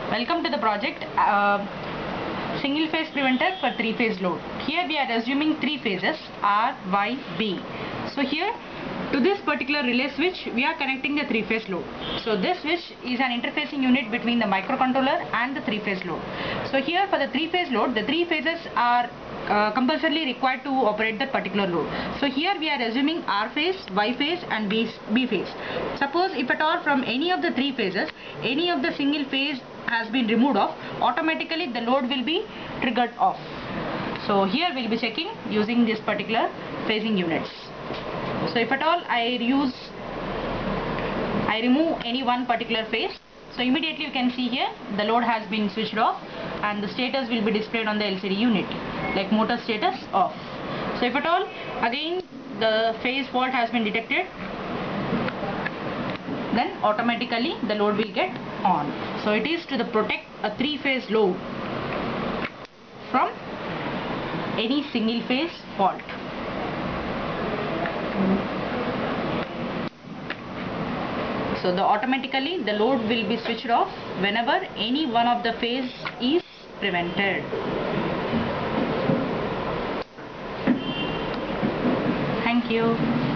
Welcome to the project single phase preventer for three phase load. Here we are assuming three phases R, Y, B. So here to this particular relay switch we are connecting the three phase load. So this switch is an interfacing unit between the microcontroller and the three phase load. So here for the three phase load, the three phases are compulsorily required to operate that particular load. So here we are assuming R phase, Y phase and B phase. Suppose if at all from any of the three phases, any of the single phase has been removed off, automatically the load will be triggered off. So here we will be checking using this particular phasing units. So if at all I remove any one particular phase, so immediately you can see here the load has been switched off and the status will be displayed on the LCD unit like motor status off. So if at all again the phase fault has been detected, then automatically the load will get on. So it is to protect a three phase load from any single phase fault. So automatically the load will be switched off whenever any one of the phase is prevented. Thank you.